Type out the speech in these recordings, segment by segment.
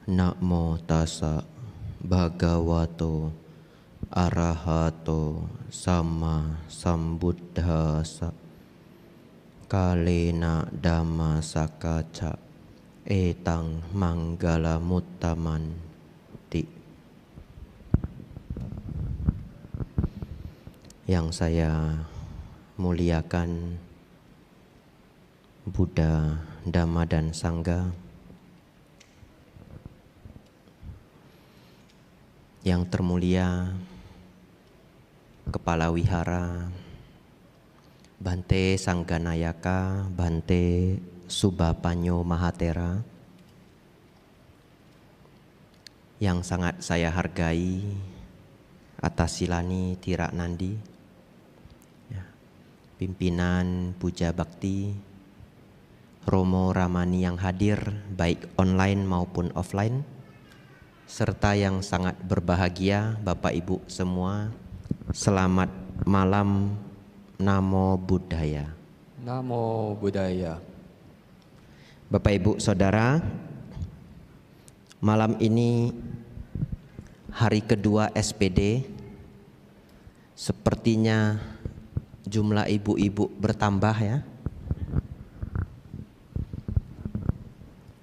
Namo tassa bhagavato arahato sama sambuddhassa. Kalena dhamma sakaca etang manggala muttamanti. Yang saya muliakan Buddha, Dhamma dan Sangha, yang termulia Kepala Wihara Bante Sangganayaka, Bante Subapanyo Mahatera, yang sangat saya hargai atas Silani Tirak Nandi, pimpinan Puja Bakti, Romo Ramani yang hadir baik online maupun offline, serta yang sangat berbahagia Bapak Ibu semua, selamat malam. Namo Buddhaya. Namo Buddhaya. Bapak Ibu Saudara, malam ini hari kedua SPD, sepertinya jumlah ibu-ibu bertambah ya.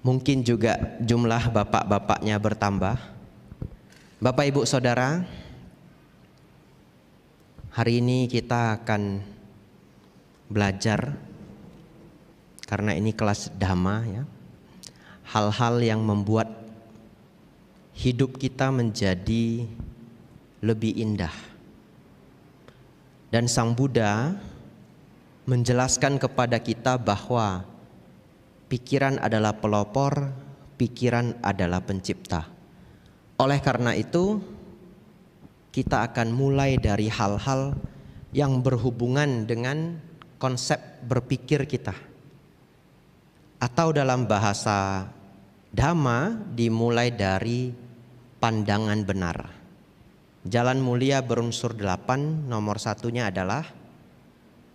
Mungkin juga jumlah bapak-bapaknya bertambah. Bapak Ibu Saudara, hari ini kita akan belajar, karena ini kelas Dhamma ya, hal-hal yang membuat hidup kita menjadi lebih indah. Dan Sang Buddha menjelaskan kepada kita bahwa pikiran adalah pelopor, pikiran adalah pencipta. Oleh karena itu, kita akan mulai dari hal-hal yang berhubungan dengan konsep berpikir kita. Atau dalam bahasa Dhamma dimulai dari pandangan benar. Jalan mulia berunsur 8, nomor satunya adalah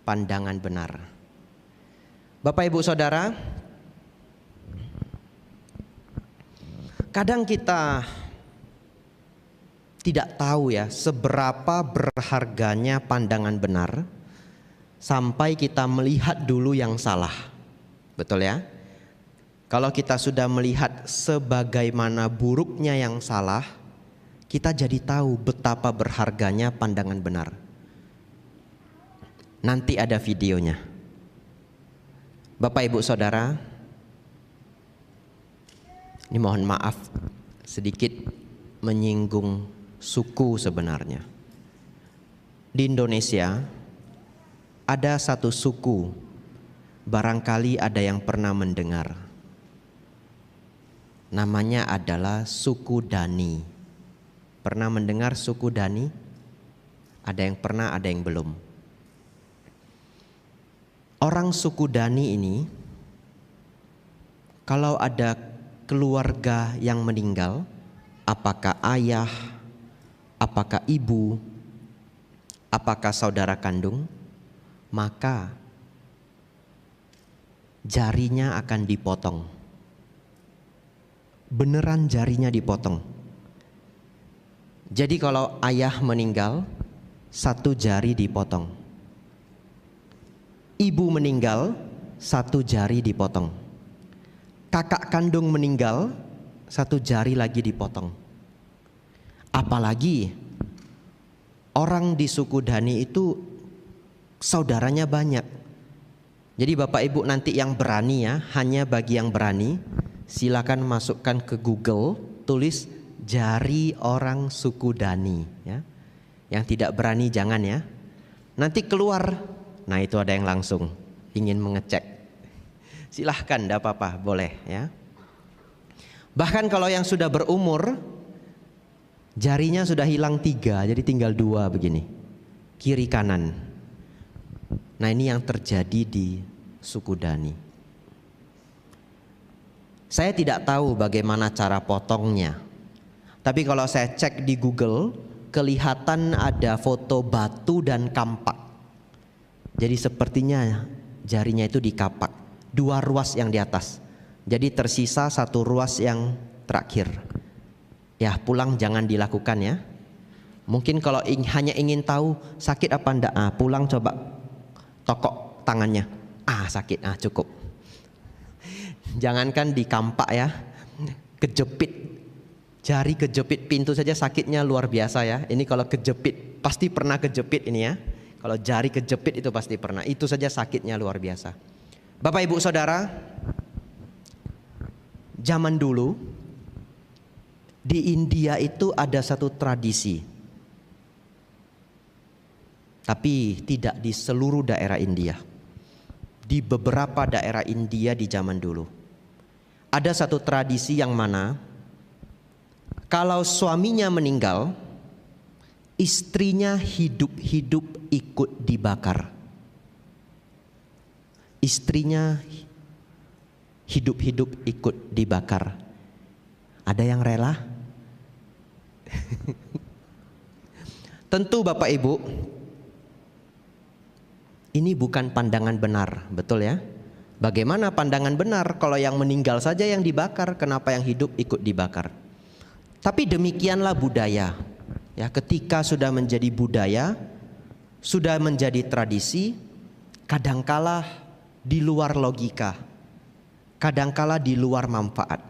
pandangan benar. Bapak Ibu Saudara, kadang kita tidak tahu ya seberapa berharganya pandangan benar sampai kita melihat dulu yang salah. Betul ya? Kalau kita sudah melihat sebagaimana buruknya yang salah, kita jadi tahu betapa berharganya pandangan benar. Nanti ada videonya. Bapak Ibu Saudara, ini mohon maaf sedikit menyinggung suku sebenarnya. Di Indonesia ada satu suku, barangkali ada yang pernah mendengar. Namanya adalah suku Dani. Pernah mendengar suku Dani? Ada yang pernah, ada yang belum. Orang suku Dani ini, kalau ada keluarga yang meninggal, apakah ayah, apakah ibu, apakah saudara kandung, maka jarinya akan dipotong. Beneran jarinya dipotong. Jadi kalau ayah meninggal, satu jari dipotong. Ibu meninggal, satu jari dipotong. Kakak kandung meninggal, satu jari lagi dipotong. Apalagi orang di suku Dani itu saudaranya banyak. Jadi Bapak Ibu nanti yang berani ya, hanya bagi yang berani, silakan masukkan ke Google, tulis jari orang suku Dani ya. Yang tidak berani jangan ya. Nanti keluar, nah itu ada yang langsung ingin mengecek. Silahkan, tidak apa-apa, boleh ya. Bahkan kalau yang sudah berumur, jarinya sudah hilang 3, jadi tinggal 2 begini, kiri kanan. Nah ini yang terjadi di suku Dani. Saya tidak tahu bagaimana cara potongnya, tapi kalau saya cek di Google, kelihatan ada foto batu dan kampak. Jadi sepertinya jarinya itu dikapak, 2 ruas yang di atas. Jadi tersisa 1 ruas yang terakhir. Ya, pulang jangan dilakukan ya. Mungkin kalau hanya ingin tahu sakit apa enggak, pulang coba tokok tangannya. Sakit, cukup. Jangankan di kampak ya, kejepit jari, kejepit pintu saja sakitnya luar biasa ya. Ini kalau kejepit, pasti pernah kejepit ini ya. Kalau jari kejepit itu pasti pernah. Itu saja sakitnya luar biasa. Bapak Ibu Saudara, zaman dulu di India itu ada satu tradisi, tapi tidak di seluruh daerah India. Di beberapa daerah India di zaman dulu ada satu tradisi yang mana kalau suaminya meninggal, istrinya hidup-hidup ikut dibakar. Istrinya hidup-hidup ikut dibakar. Ada yang rela? Tentu Bapak Ibu, ini bukan pandangan benar, betul ya? Bagaimana pandangan benar kalau yang meninggal saja yang dibakar, kenapa yang hidup ikut dibakar? Tapi demikianlah budaya. Ya, ketika sudah menjadi budaya, sudah menjadi tradisi, kadangkala di luar logika, kadangkala di luar manfaat.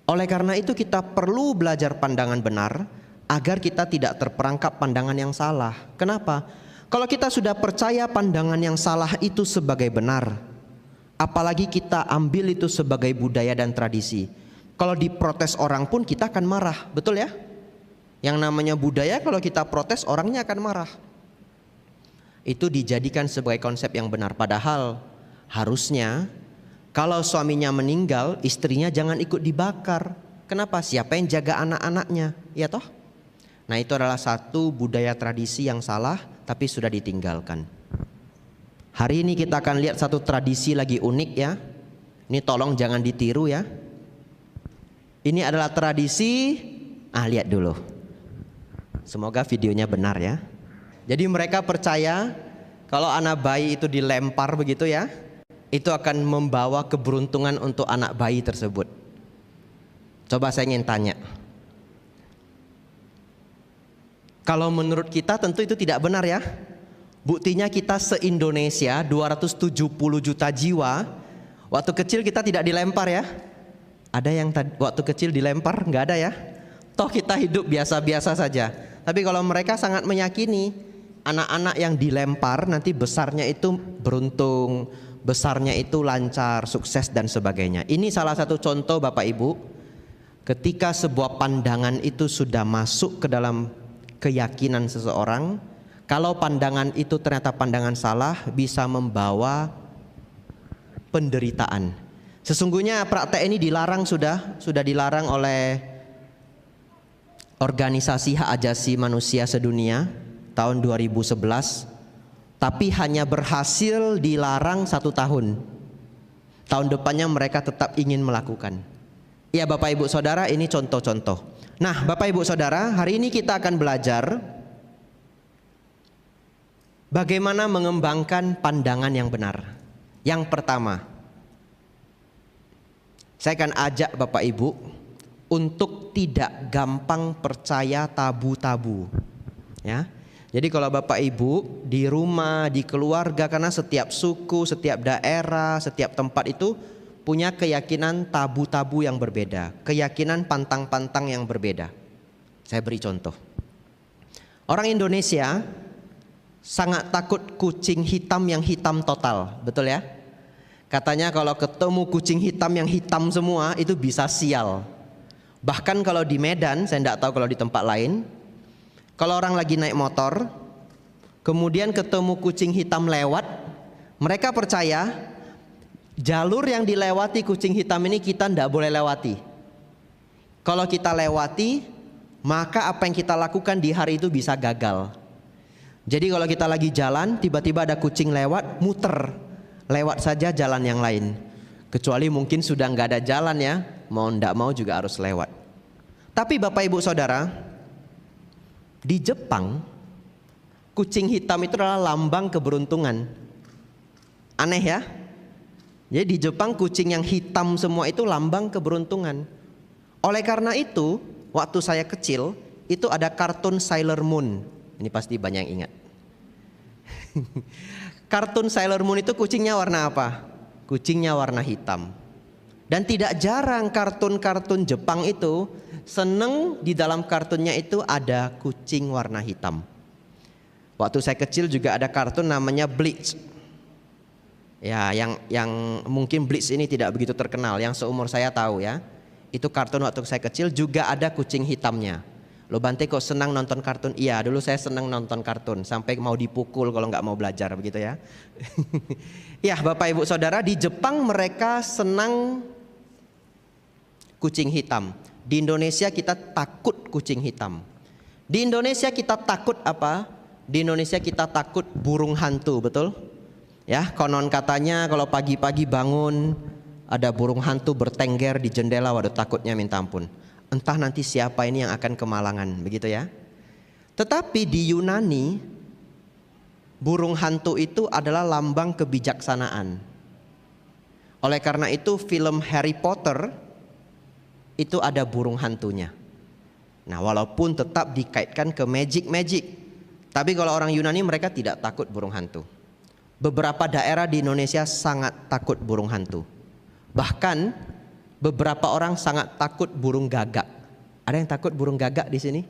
Oleh karena itu kita perlu belajar pandangan benar agar kita tidak terperangkap pandangan yang salah. Kenapa? Kalau kita sudah percaya pandangan yang salah itu sebagai benar, apalagi kita ambil itu sebagai budaya dan tradisi, kalau diprotes orang pun kita akan marah, betul ya? Yang namanya budaya, kalau kita protes orangnya akan marah. Itu dijadikan sebagai konsep yang benar. Padahal harusnya kalau suaminya meninggal, istrinya jangan ikut dibakar. Kenapa? Siapa yang jaga anak-anaknya? Ya toh? Nah, itu adalah satu budaya tradisi yang salah, tapi sudah ditinggalkan. Hari ini kita akan lihat satu tradisi lagi unik ya. Ini tolong jangan ditiru ya. Ini adalah tradisi, lihat dulu. Semoga videonya benar ya. Jadi mereka percaya kalau anak bayi itu dilempar begitu ya, itu akan membawa keberuntungan untuk anak bayi tersebut. Coba saya ingin tanya, kalau menurut kita tentu itu tidak benar ya. Buktinya kita se-Indonesia 270 juta jiwa, waktu kecil kita tidak dilempar ya. Ada yang waktu kecil dilempar? Nggak ada ya. Toh kita hidup biasa-biasa saja. Tapi kalau mereka sangat meyakini anak-anak yang dilempar nanti besarnya itu beruntung, besarnya itu lancar, sukses dan sebagainya. Ini salah satu contoh Bapak Ibu, ketika sebuah pandangan itu sudah masuk ke dalam keyakinan seseorang, kalau pandangan itu ternyata pandangan salah, bisa membawa penderitaan. Sesungguhnya praktek ini dilarang, sudah dilarang oleh Organisasi Hak Asasi Manusia Sedunia tahun 2011, tapi hanya berhasil dilarang 1 tahun. Tahun depannya mereka tetap ingin melakukan. Ya Bapak Ibu Saudara, ini contoh-contoh. Nah Bapak Ibu Saudara, hari ini kita akan belajar bagaimana mengembangkan pandangan yang benar. Yang pertama, saya akan ajak Bapak Ibu untuk tidak gampang percaya tabu-tabu. Ya. Jadi kalau Bapak Ibu di rumah, di keluarga, karena setiap suku, setiap daerah, setiap tempat itu punya keyakinan tabu-tabu yang berbeda, keyakinan pantang-pantang yang berbeda. Saya beri contoh. Orang Indonesia sangat takut kucing hitam yang hitam total, betul ya? Katanya kalau ketemu kucing hitam yang hitam semua itu bisa sial. Bahkan kalau di Medan, saya tidak tahu kalau di tempat lain, kalau orang lagi naik motor, kemudian ketemu kucing hitam lewat, mereka percaya jalur yang dilewati kucing hitam ini kita tidak boleh lewati. Kalau kita lewati, maka apa yang kita lakukan di hari itu bisa gagal. Jadi kalau kita lagi jalan, tiba-tiba ada kucing lewat, muter, lewat saja jalan yang lain. Kecuali mungkin sudah nggak ada jalan ya, mau ndak mau juga harus lewat. Tapi Bapak Ibu Saudara, di Jepang kucing hitam itu adalah lambang keberuntungan. Aneh ya? Jadi di Jepang kucing yang hitam semua itu lambang keberuntungan. Oleh karena itu, waktu saya kecil itu ada kartun Sailor Moon. Ini pasti banyak yang ingat. Kartun Sailor Moon itu kucingnya warna apa? Kucingnya warna hitam. Dan tidak jarang kartun-kartun Jepang itu seneng di dalam kartunnya itu ada kucing warna hitam. Waktu saya kecil juga ada kartun namanya Bleach. Ya, yang mungkin Bleach ini tidak begitu terkenal, yang seumur saya tahu ya. Itu kartun waktu saya kecil juga ada kucing hitamnya. Lo Bante kok senang nonton kartun? Iya, dulu saya senang nonton kartun sampai mau dipukul kalau nggak mau belajar begitu ya. Ya, Bapak Ibu Saudara, di Jepang mereka senang kucing hitam. Di Indonesia kita takut kucing hitam. Di Indonesia kita takut apa? Di Indonesia kita takut burung hantu, betul? Ya, konon katanya kalau pagi-pagi bangun ada burung hantu bertengger di jendela, waduh takutnya minta ampun. Entah nanti siapa ini yang akan kemalangan, begitu ya. Tetapi di Yunani burung hantu itu adalah lambang kebijaksanaan. Oleh karena itu film Harry Potter itu ada burung hantunya. Nah, walaupun tetap dikaitkan ke magic, tapi kalau orang Yunani mereka tidak takut burung hantu. Beberapa daerah di Indonesia sangat takut burung hantu. Bahkan beberapa orang sangat takut burung gagak. Ada yang takut burung gagak di sini?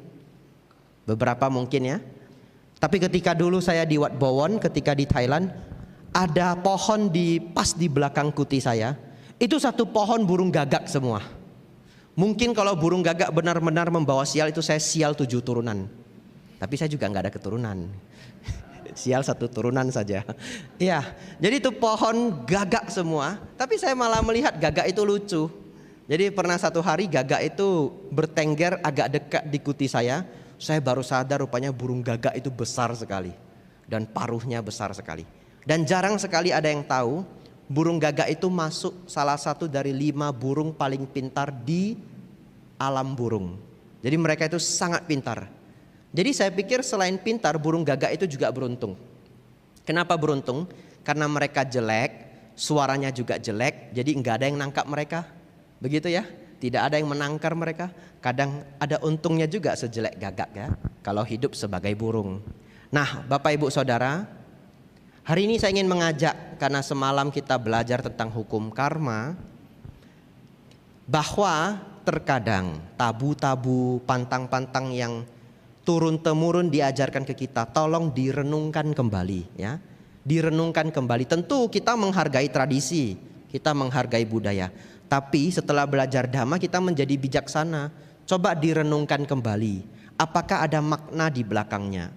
Beberapa mungkin ya. Tapi ketika dulu saya di Wat Bowon, ketika di Thailand, ada pohon pas di belakang kuti saya. Itu satu pohon burung gagak semua. Mungkin kalau burung gagak benar-benar membawa sial itu saya sial 7 turunan. Tapi saya juga nggak ada keturunan. Sial 1 turunan saja. Iya, jadi itu pohon gagak semua. Tapi saya malah melihat gagak itu lucu. Jadi pernah satu hari gagak itu bertengger agak dekat di kuti saya. Saya baru sadar rupanya burung gagak itu besar sekali. Dan paruhnya besar sekali. Dan jarang sekali ada yang tahu burung gagak itu masuk salah satu dari 5 burung paling pintar di alam burung. Jadi mereka itu sangat pintar. Jadi saya pikir selain pintar, burung gagak itu juga beruntung. Kenapa beruntung? Karena mereka jelek, suaranya juga jelek, jadi nggak ada yang nangkap mereka. Begitu ya, tidak ada yang menangkar mereka. Kadang ada untungnya juga sejelek gagak ya, kalau hidup sebagai burung. Nah, Bapak Ibu Saudara, hari ini saya ingin mengajak, karena semalam kita belajar tentang hukum karma, bahwa terkadang tabu-tabu, pantang-pantang yang turun-temurun diajarkan ke kita, tolong direnungkan kembali ya. Direnungkan kembali. Tentu kita menghargai tradisi, kita menghargai budaya. Tapi setelah belajar dhamma kita menjadi bijaksana. Coba direnungkan kembali. Apakah ada makna di belakangnya?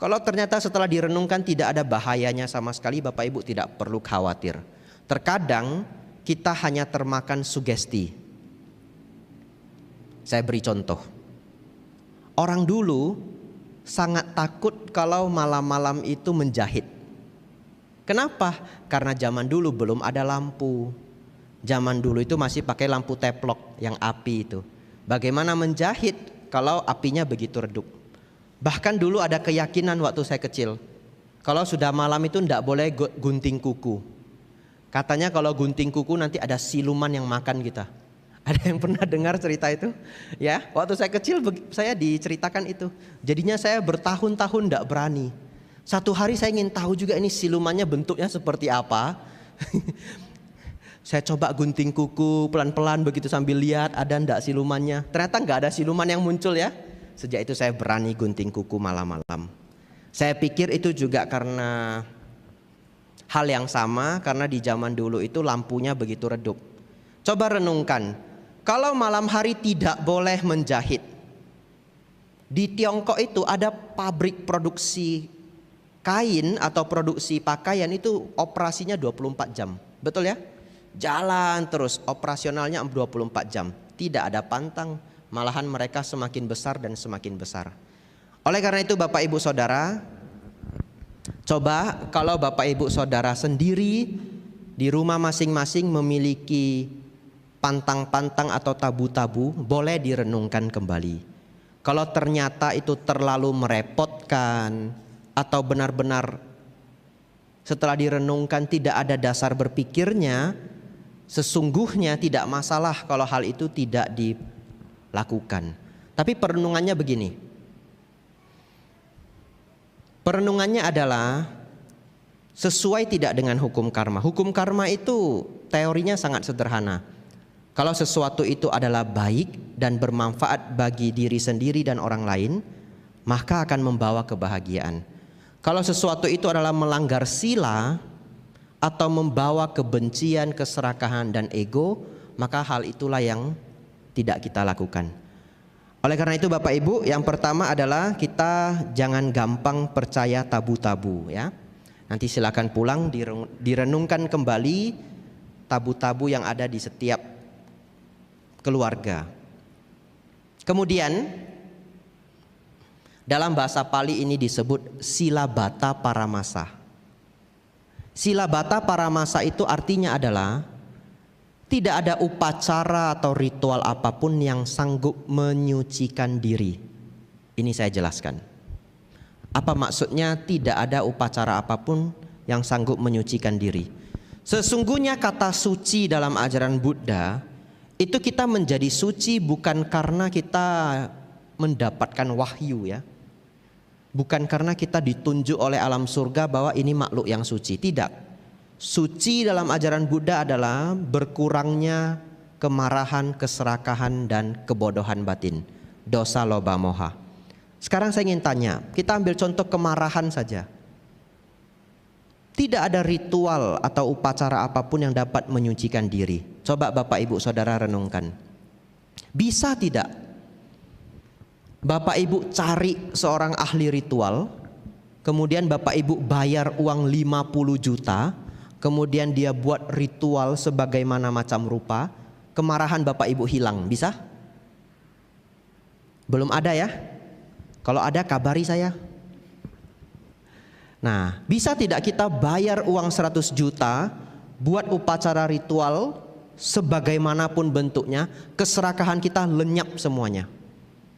Kalau ternyata setelah direnungkan tidak ada bahayanya sama sekali, Bapak Ibu tidak perlu khawatir. Terkadang kita hanya termakan sugesti. Saya beri contoh. Orang dulu sangat takut kalau malam-malam itu menjahit. Kenapa? Karena zaman dulu belum ada lampu. Zaman dulu itu masih pakai lampu teplok yang api itu. Bagaimana menjahit kalau apinya begitu redup? Bahkan dulu ada keyakinan waktu saya kecil, kalau sudah malam itu tidak boleh gunting kuku. Katanya kalau gunting kuku nanti ada siluman yang makan kita. Ada yang pernah dengar cerita itu? Ya, waktu saya kecil saya diceritakan itu. Jadinya saya bertahun-tahun tidak berani. Satu hari saya ingin tahu juga ini silumannya bentuknya seperti apa. Saya coba gunting kuku pelan-pelan begitu sambil lihat ada ndak silumannya. Ternyata nggak ada siluman yang muncul ya. Sejak itu saya berani gunting kuku malam-malam. Saya pikir itu juga karena hal yang sama, karena di zaman dulu itu lampunya begitu redup. Coba renungkan. Kalau malam hari tidak boleh menjahit. Di Tiongkok itu ada pabrik produksi kain atau produksi pakaian itu operasinya 24 jam. Betul ya? Jalan terus, operasionalnya 24 jam. Tidak ada pantang, malahan mereka semakin besar dan semakin besar. Oleh karena itu Bapak Ibu Saudara, coba kalau Bapak Ibu Saudara sendiri di rumah masing-masing memiliki pantang-pantang atau tabu-tabu, boleh direnungkan kembali. Kalau ternyata itu terlalu merepotkan atau benar-benar setelah direnungkan tidak ada dasar berpikirnya, sesungguhnya tidak masalah kalau hal itu tidak lakukan. Tapi perenungannya begini. Perenungannya adalah sesuai tidak dengan hukum karma. Hukum karma itu teorinya sangat sederhana. Kalau sesuatu itu adalah baik dan bermanfaat bagi diri sendiri dan orang lain, maka akan membawa kebahagiaan. Kalau sesuatu itu adalah melanggar sila atau membawa kebencian, keserakahan dan ego, maka hal itulah yang tidak kita lakukan. Oleh karena itu Bapak Ibu, yang pertama adalah kita jangan gampang percaya tabu-tabu ya. Nanti silakan pulang direnungkan kembali tabu-tabu yang ada di setiap keluarga. Kemudian dalam bahasa Pali ini disebut silabata paramasa. Silabata paramasa itu artinya adalah tidak ada upacara atau ritual apapun yang sanggup menyucikan diri. Ini saya jelaskan. Apa maksudnya tidak ada upacara apapun yang sanggup menyucikan diri? Sesungguhnya kata suci dalam ajaran Buddha itu kita menjadi suci bukan karena kita mendapatkan wahyu ya. Bukan karena kita ditunjuk oleh alam surga bahwa ini makhluk yang suci. Tidak. Suci dalam ajaran Buddha adalah berkurangnya kemarahan, keserakahan dan kebodohan batin. Dosa, loba, moha. Sekarang saya ingin tanya, kita ambil contoh kemarahan saja. Tidak ada ritual atau upacara apapun yang dapat menyucikan diri. Coba Bapak Ibu Saudara renungkan. Bisa tidak Bapak Ibu cari seorang ahli ritual, kemudian Bapak Ibu bayar uang 50 juta, kemudian dia buat ritual sebagaimana macam rupa, kemarahan Bapak Ibu hilang, bisa? Belum ada ya? Kalau ada kabari saya. Nah, bisa tidak kita bayar uang 100 juta buat upacara ritual sebagaimanapun bentuknya, keserakahan kita lenyap semuanya?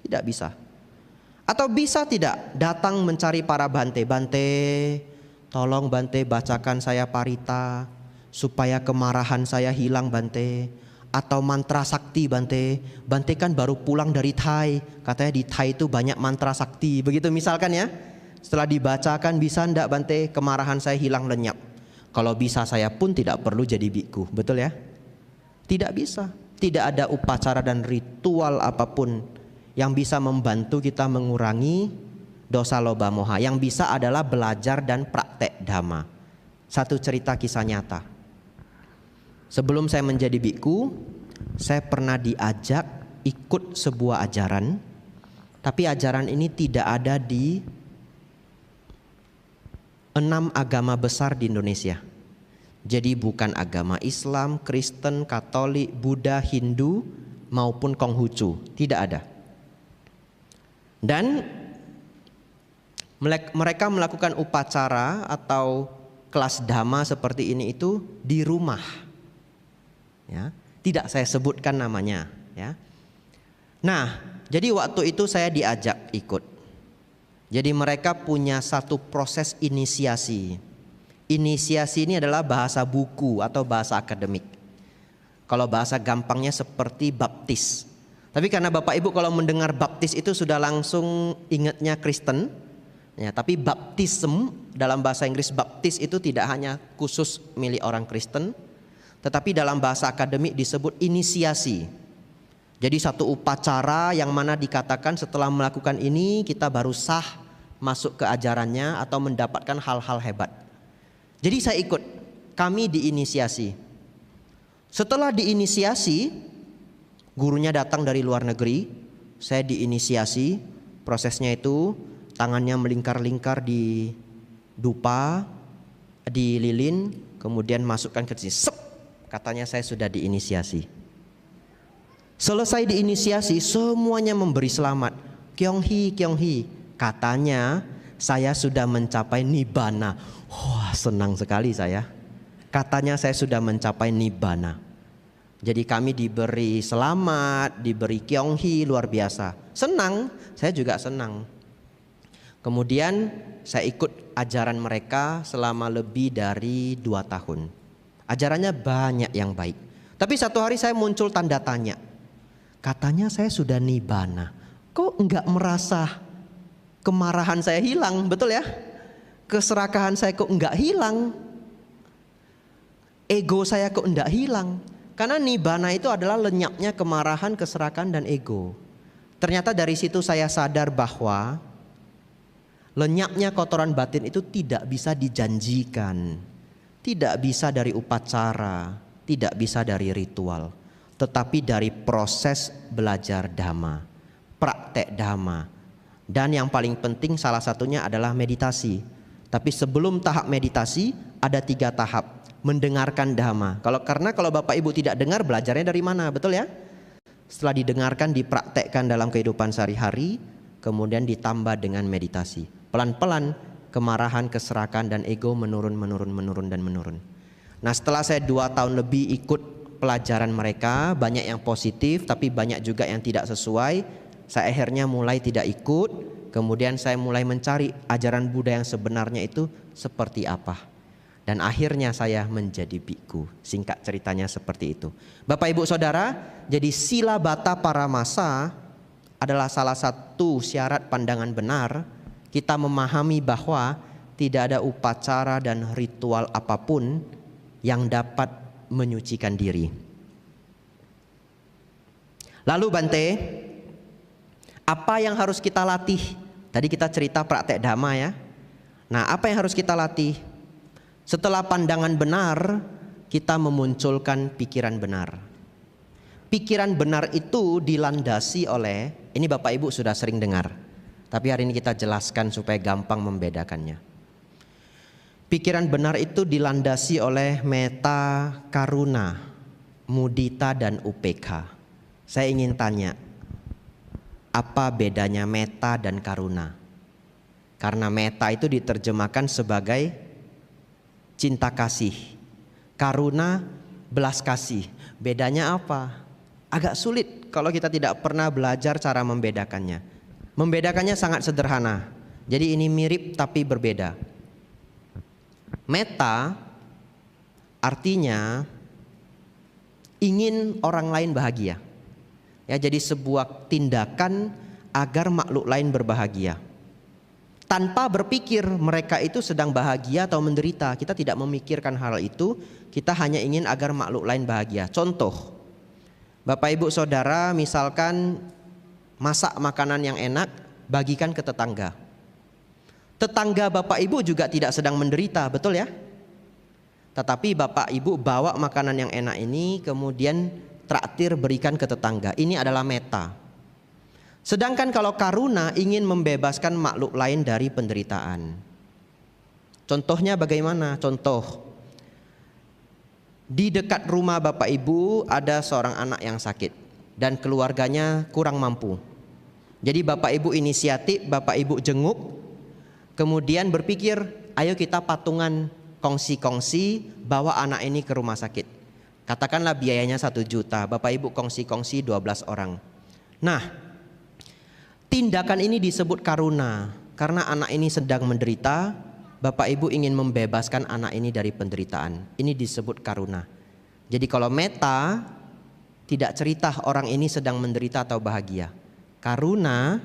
Tidak bisa. Atau bisa tidak datang mencari para bante, tolong bante bacakan saya parita supaya kemarahan saya hilang bante. Atau mantra sakti bante kan baru pulang dari Thai, katanya di Thai itu banyak mantra sakti, begitu misalkan ya. Setelah dibacakan, bisa ndak bante kemarahan saya hilang lenyap? Kalau bisa saya pun tidak perlu jadi biku, betul ya? Tidak bisa. Tidak ada upacara dan ritual apapun yang bisa membantu kita mengurangi dosa loba moha. Yang bisa adalah belajar dan praktek dhamma. Satu cerita kisah nyata. Sebelum saya menjadi biku, saya pernah diajak ikut sebuah ajaran, tapi ajaran ini tidak ada di 6 agama besar di Indonesia. Jadi bukan agama Islam, Kristen, Katolik, Buddha, Hindu maupun Konghucu, tidak ada. Dan mereka melakukan upacara atau kelas dhamma seperti ini itu di rumah. Ya, tidak saya sebutkan namanya ya. Nah, jadi waktu itu saya diajak ikut. Jadi mereka punya satu proses inisiasi. Inisiasi ini adalah bahasa buku atau bahasa akademik. Kalau bahasa gampangnya seperti baptis. Tapi karena Bapak Ibu kalau mendengar baptis itu sudah langsung ingatnya Kristen. Ya, tapi baptism dalam bahasa Inggris baptis itu tidak hanya khusus milik orang Kristen. Tetapi dalam bahasa akademik disebut inisiasi. Jadi satu upacara yang mana dikatakan setelah melakukan ini kita baru sah masuk ke ajarannya atau mendapatkan hal-hal hebat. Jadi saya ikut, kami diinisiasi. Setelah diinisiasi, gurunya datang dari luar negeri, saya diinisiasi. Prosesnya itu tangannya melingkar-lingkar di dupa, di lilin, kemudian masukkan ke sini. Katanya saya sudah diinisiasi. Selesai diinisiasi, semuanya memberi selamat. Kyonghi, Kyonghi. Katanya saya sudah mencapai nibbana. Wah, senang sekali saya. Katanya saya sudah mencapai nibbana. Jadi kami diberi selamat, diberi Kyonghi, luar biasa. Senang, saya juga senang. Kemudian saya ikut ajaran mereka selama lebih dari 2 tahun. Ajarannya banyak yang baik. Tapi satu hari saya muncul tanda tanya. Katanya saya sudah nibbana. Kok enggak merasa kemarahan saya hilang, betul ya? Keserakahan saya kok enggak hilang? Ego saya kok enggak hilang? Karena nibbana itu adalah lenyapnya kemarahan, keserakahan dan ego. Ternyata dari situ saya sadar bahwa lenyapnya kotoran batin itu tidak bisa dijanjikan. Tidak bisa dari upacara, tidak bisa dari ritual, tetapi dari proses belajar dhamma, praktek dhamma. Dan yang paling penting salah satunya adalah meditasi. Tapi sebelum tahap meditasi ada 3 tahap. Mendengarkan dhamma. Kalau Bapak Ibu tidak dengar, belajarnya dari mana? Betul ya? Setelah didengarkan, dipraktekkan dalam kehidupan sehari-hari, kemudian ditambah dengan meditasi. Pelan-pelan kemarahan, keserakahan dan ego menurun. Nah, setelah saya 2 tahun lebih ikut pelajaran mereka, banyak yang positif tapi banyak juga yang tidak sesuai. Saya akhirnya mulai tidak ikut. Kemudian saya mulai mencari ajaran Buddha yang sebenarnya itu seperti apa. Dan akhirnya saya menjadi bhikkhu. Singkat ceritanya seperti itu. Bapak Ibu Saudara, jadi sila bata paramasa adalah salah satu syarat pandangan benar. Kita memahami bahwa tidak ada upacara dan ritual apapun yang dapat menyucikan diri. Lalu Bante, apa yang harus kita latih? Tadi kita cerita praktek dhamma ya. Nah, apa yang harus kita latih? Setelah pandangan benar, kita memunculkan pikiran benar. Pikiran benar itu dilandasi oleh, ini Bapak Ibu sudah sering dengar, tapi hari ini kita jelaskan supaya gampang membedakannya. Pikiran benar itu dilandasi oleh metta, karuna, mudita dan upekha. Saya ingin tanya, apa bedanya metta dan karuna? Karena metta itu diterjemahkan sebagai cinta kasih, karuna belas kasih. Bedanya apa? Agak sulit kalau kita tidak pernah belajar cara membedakannya. Membedakannya sangat sederhana. Jadi ini mirip tapi berbeda. Metta artinya ingin orang lain bahagia. Ya, jadi sebuah tindakan agar makhluk lain berbahagia. Tanpa berpikir mereka itu sedang bahagia atau menderita. Kita tidak memikirkan hal itu. Kita hanya ingin agar makhluk lain bahagia. Contoh, Bapak Ibu Saudara misalkan masak makanan yang enak, bagikan ke tetangga. Tetangga Bapak Ibu juga tidak sedang menderita, betul ya? Tetapi Bapak Ibu bawa makanan yang enak ini, kemudian traktir berikan ke tetangga. Ini adalah metta. Sedangkan kalau karuna ingin membebaskan makhluk lain dari penderitaan. Contohnya bagaimana? Contoh, di dekat rumah Bapak Ibu ada seorang anak yang sakit dan keluarganya kurang mampu. Jadi Bapak Ibu inisiatif, Bapak Ibu jenguk, kemudian berpikir, ayo kita patungan kongsi-kongsi bawa anak ini ke rumah sakit. Katakanlah biayanya 1 juta, Bapak Ibu kongsi-kongsi 12 orang. Nah, tindakan ini disebut karuna. Karena anak ini sedang menderita, Bapak Ibu ingin membebaskan anak ini dari penderitaan. Ini disebut karuna. Jadi kalau metta tidak cerita orang ini sedang menderita atau bahagia. Karuna,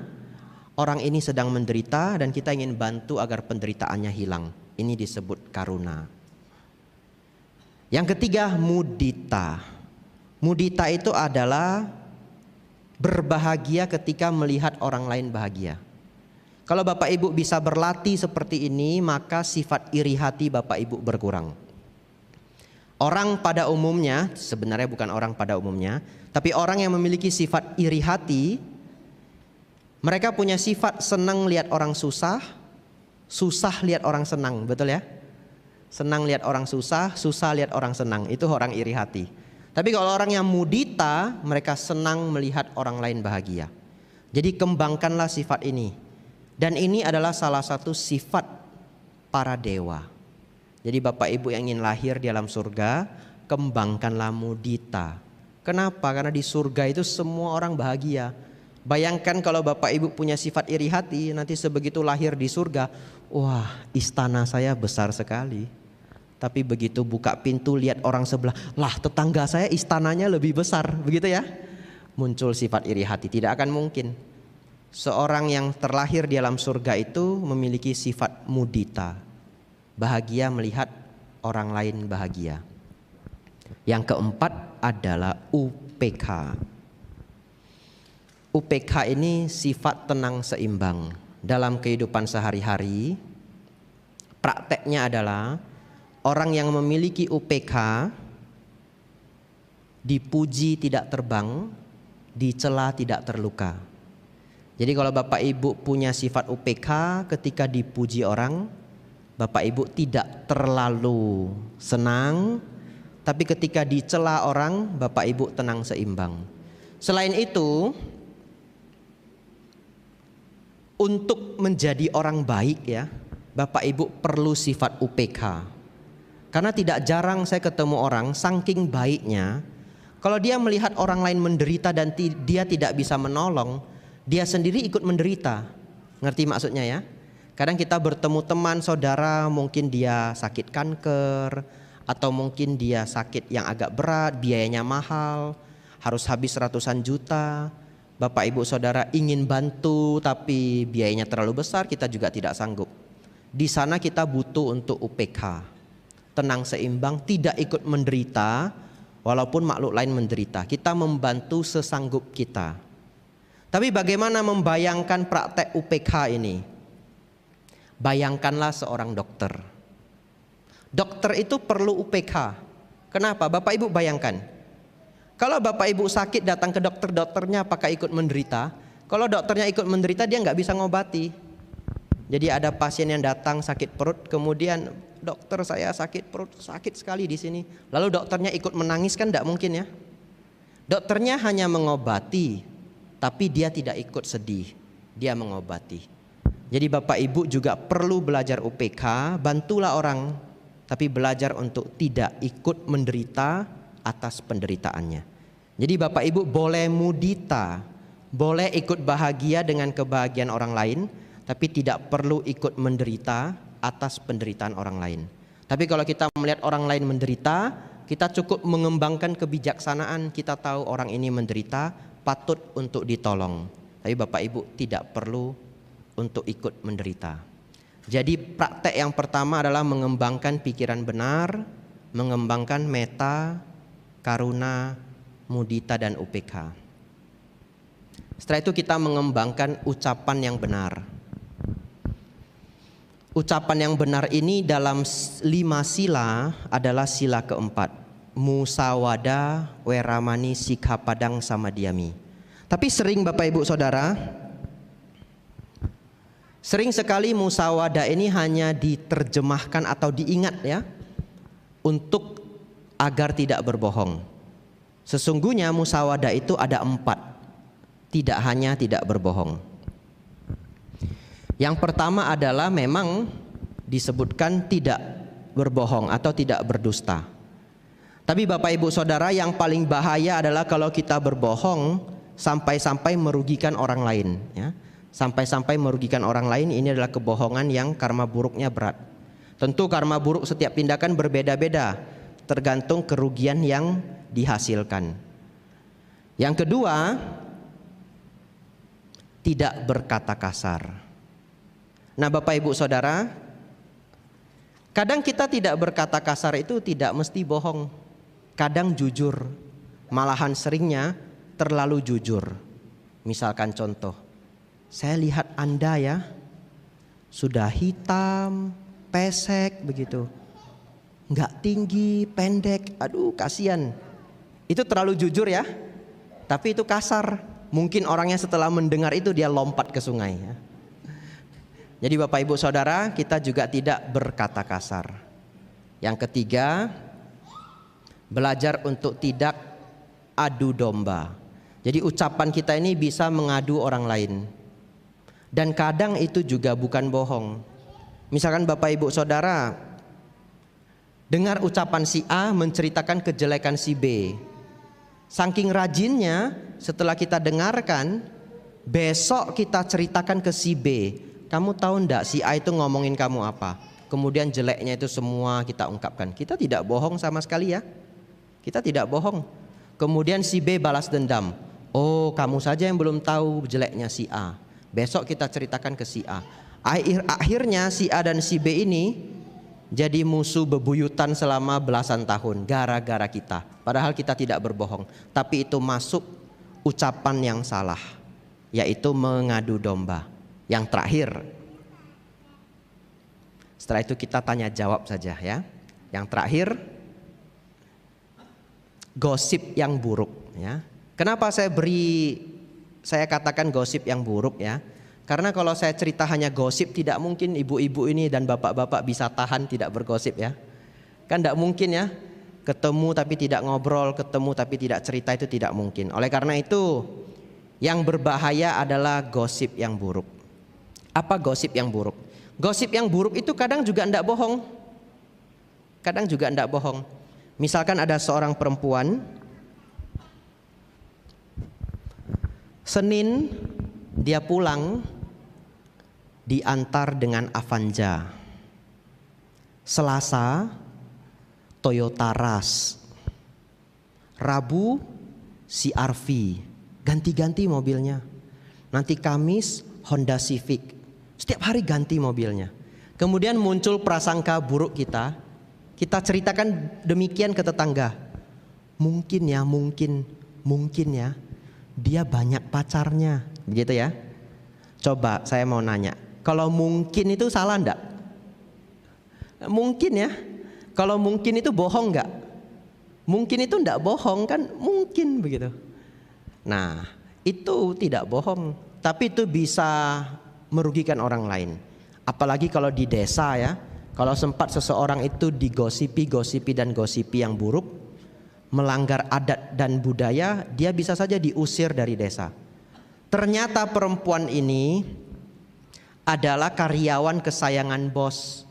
orang ini sedang menderita dan kita ingin bantu agar penderitaannya hilang. Ini disebut karuna. Yang ketiga, mudita. Mudita itu adalah berbahagia ketika melihat orang lain bahagia. Kalau Bapak Ibu bisa berlatih seperti ini, maka sifat iri hati Bapak Ibu berkurang. Orang pada umumnya, sebenarnya bukan orang pada umumnya, tapi orang yang memiliki sifat iri hati, mereka punya sifat senang lihat orang susah, susah lihat orang senang, betul ya? Senang lihat orang susah, susah lihat orang senang, itu orang iri hati. Tapi kalau orang yang mudita, mereka senang melihat orang lain bahagia. Jadi kembangkanlah sifat ini. Dan ini adalah salah satu sifat para dewa. Jadi Bapak Ibu yang ingin lahir di alam surga, kembangkanlah mudita. Kenapa? Karena di surga itu semua orang bahagia. Bayangkan kalau Bapak Ibu punya sifat iri hati, nanti sebegitu lahir di surga, wah, istana saya besar sekali. Tapi begitu buka pintu lihat orang sebelah, lah tetangga saya istananya lebih besar, begitu ya. muncul sifat iri hati. Tidak akan mungkin. Seorang yang terlahir di alam surga itu memiliki sifat mudita, bahagia melihat orang lain bahagia. Yang keempat adalah UPK. UPK ini sifat tenang seimbang. Dalam kehidupan sehari-hari, prakteknya adalah orang yang memiliki UPK dipuji tidak terbang, dicela tidak terluka. Jadi kalau Bapak Ibu punya sifat UPK, ketika dipuji orang, Bapak Ibu tidak terlalu senang, tapi ketika dicela orang, Bapak Ibu tenang seimbang. Selain itu, untuk menjadi orang baik ya, Bapak Ibu perlu sifat UPK. Karena tidak jarang saya ketemu orang saking baiknya, kalau dia melihat orang lain menderita dan dia tidak bisa menolong, dia sendiri ikut menderita. Ngerti maksudnya ya? Kadang kita bertemu teman, saudara, mungkin dia sakit kanker, atau mungkin dia sakit yang agak berat, biayanya mahal, harus habis ratusan juta. Bapak ibu saudara ingin bantu tapi biayanya terlalu besar, kita juga tidak sanggup. Di sana kita butuh untuk UPK, tenang seimbang, tidak ikut menderita walaupun makhluk lain menderita. Kita membantu sesanggup kita. Tapi bagaimana membayangkan praktek UPK ini? Bayangkanlah seorang dokter. Dokter itu perlu UPK. Kenapa? Bapak ibu bayangkan. Kalau Bapak Ibu sakit datang ke dokter, dokternya apakah ikut menderita? Kalau dokternya ikut menderita, dia nggak bisa ngobati. Jadi ada pasien yang datang sakit perut, kemudian dokter saya sakit perut, sakit sekali di sini. Lalu dokternya ikut menangis, kan nggak mungkin ya. Dokternya hanya mengobati, tapi dia tidak ikut sedih, dia mengobati. Jadi Bapak Ibu juga perlu belajar UPK, bantulah orang, tapi belajar untuk tidak ikut menderita atas penderitaannya. Jadi Bapak Ibu boleh mudita, boleh ikut bahagia dengan kebahagiaan orang lain, tapi tidak perlu ikut menderita atas penderitaan orang lain. Tapi kalau kita melihat orang lain menderita, kita cukup mengembangkan kebijaksanaan. Kita tahu orang ini menderita, patut untuk ditolong. Tapi Bapak Ibu tidak perlu untuk ikut menderita. Jadi praktek yang pertama adalah mengembangkan pikiran benar, mengembangkan meta, karuna, mudita dan UPK. Setelah itu kita mengembangkan ucapan yang benar. Ucapan yang benar ini dalam 5 sila adalah sila keempat. Musawada, weramani, sikha padang, samadhyami. Tapi sering Bapak Ibu Saudara, sering sekali musawada ini hanya diterjemahkan atau diingat ya, untuk agar tidak berbohong. Sesungguhnya musawada itu ada 4, tidak hanya tidak berbohong. Yang pertama adalah memang disebutkan tidak berbohong atau tidak berdusta. Tapi Bapak Ibu Saudara, yang paling bahaya adalah kalau kita berbohong sampai-sampai merugikan orang lain ya. Sampai-sampai merugikan orang lain, ini adalah kebohongan yang karma buruknya berat. Tentu karma buruk setiap tindakan berbeda-beda, tergantung kerugian yang dihasilkan. Yang kedua, tidak berkata kasar. Nah Bapak Ibu Saudara, kadang kita tidak berkata kasar itu tidak mesti bohong. Kadang jujur, malahan seringnya terlalu jujur. Misalkan contoh, saya lihat Anda ya, sudah hitam, pesek begitu, nggak tinggi, pendek, aduh kasihan. Itu terlalu jujur ya, tapi itu kasar. Mungkin orangnya setelah mendengar itu dia lompat ke sungai ya. Jadi Bapak Ibu Saudara, kita juga tidak berkata kasar. Yang ketiga, belajar untuk tidak adu domba. Jadi ucapan kita ini bisa mengadu orang lain. Dan kadang itu juga bukan bohong. Misalkan Bapak Ibu Saudara dengar ucapan si A menceritakan kejelekan si B. Saking rajinnya, setelah kita dengarkan, besok kita ceritakan ke si B. Kamu tahu enggak si A itu ngomongin kamu apa? Kemudian jeleknya itu semua kita ungkapkan. Kita tidak bohong sama sekali ya. Kita tidak bohong. Kemudian si B balas dendam. Oh, kamu saja yang belum tahu jeleknya si A. Besok kita ceritakan ke si A. Akhirnya si A dan si B ini jadi musuh bebuyutan selama belasan tahun gara-gara kita. Padahal kita tidak berbohong. Tapi itu masuk ucapan yang salah, yaitu mengadu domba. Yang terakhir, setelah itu kita tanya jawab saja ya. Yang terakhir, gosip yang buruk ya. Kenapa saya katakan gosip yang buruk ya? Karena kalau saya cerita hanya gosip, tidak mungkin ibu-ibu ini dan bapak-bapak bisa tahan tidak bergosip ya. Kan tidak mungkin ya. Ketemu tapi tidak ngobrol, ketemu tapi tidak cerita, itu tidak mungkin. Oleh karena itu, yang berbahaya adalah gosip yang buruk. Apa gosip yang buruk? Gosip yang buruk itu kadang juga tidak bohong. Kadang juga tidak bohong. Misalkan ada seorang perempuan, Senin dia pulang diantar dengan Avanza. Selasa Toyota Rush. Rabu CR-V, ganti-ganti mobilnya. Nanti Kamis Honda Civic. Setiap hari ganti mobilnya. Kemudian muncul prasangka buruk kita. Kita ceritakan demikian ke tetangga. Mungkin ya dia banyak pacarnya, begitu ya. Coba saya mau nanya, kalau mungkin itu salah enggak? Mungkin ya. Kalau mungkin itu bohong enggak? Mungkin itu enggak bohong kan? Mungkin begitu. Nah, itu tidak bohong, tapi itu bisa merugikan orang lain. Apalagi kalau di desa ya. Kalau sempat seseorang itu digosipi yang buruk, melanggar adat dan budaya, dia bisa saja diusir dari desa. Ternyata perempuan ini adalah karyawan kesayangan bos.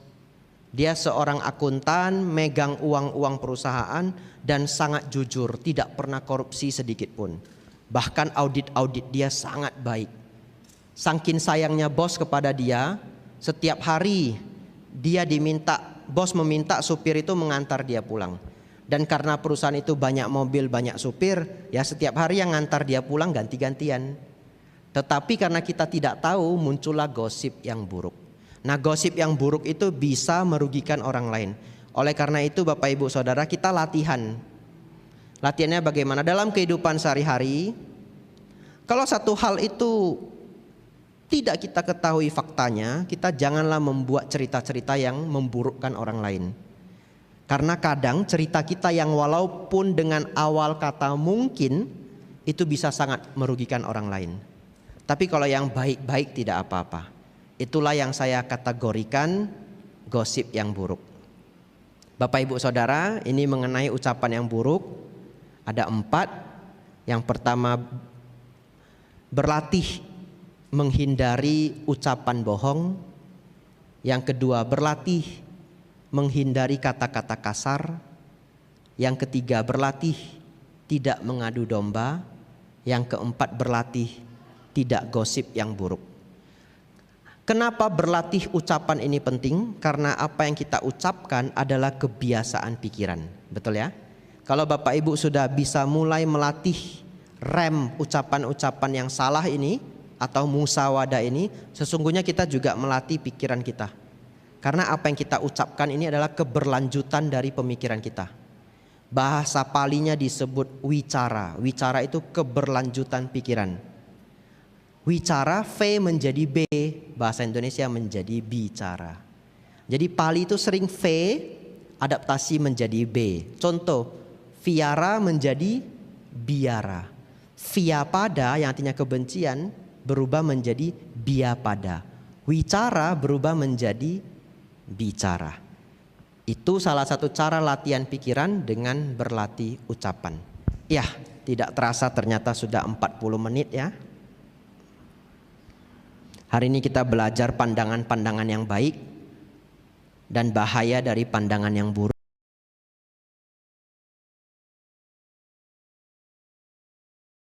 Dia seorang akuntan, megang uang-uang perusahaan dan sangat jujur, tidak pernah korupsi sedikit pun. Bahkan audit dia sangat baik. Saking sayangnya bos kepada dia, setiap hari bos meminta supir itu mengantar dia pulang. Dan karena perusahaan itu banyak mobil, banyak supir, ya setiap hari yang ngantar dia pulang ganti-gantian. Tetapi karena kita tidak tahu, muncullah gosip yang buruk. Nah, gosip yang buruk itu bisa merugikan orang lain. Oleh karena itu Bapak Ibu Saudara, kita latihan. Latihannya bagaimana? Dalam kehidupan sehari-hari, kalau satu hal itu tidak kita ketahui faktanya, kita janganlah membuat cerita-cerita yang memburukkan orang lain. Karena kadang cerita kita yang walaupun dengan awal kata mungkin, itu bisa sangat merugikan orang lain. Tapi kalau yang baik-baik tidak apa-apa. Itulah yang saya kategorikan gosip yang buruk. Bapak Ibu Saudara, ini mengenai ucapan yang buruk. Ada 4. Yang pertama, berlatih menghindari ucapan bohong. Yang kedua, berlatih menghindari kata-kata kasar. Yang ketiga, berlatih tidak mengadu domba. Yang keempat, berlatih tidak gosip yang buruk. Kenapa berlatih ucapan ini penting? Karena apa yang kita ucapkan adalah kebiasaan pikiran. Betul ya? Kalau Bapak Ibu sudah bisa mulai melatih rem ucapan-ucapan yang salah ini atau musawadah ini, sesungguhnya kita juga melatih pikiran kita. Karena apa yang kita ucapkan ini adalah keberlanjutan dari pemikiran kita. Bahasa Palinya disebut wicara. Wicara itu keberlanjutan pikiran. Wicara V menjadi B, bahasa Indonesia menjadi bicara. Jadi Pali itu sering V, adaptasi menjadi B. Contoh, viara menjadi biara. Via pada yang artinya kebencian berubah menjadi biapada. Wicara berubah menjadi bicara. Itu salah satu cara latihan pikiran dengan berlatih ucapan. Ya, tidak terasa ternyata sudah 40 menit ya. Hari ini kita belajar pandangan-pandangan yang baik dan bahaya dari pandangan yang buruk.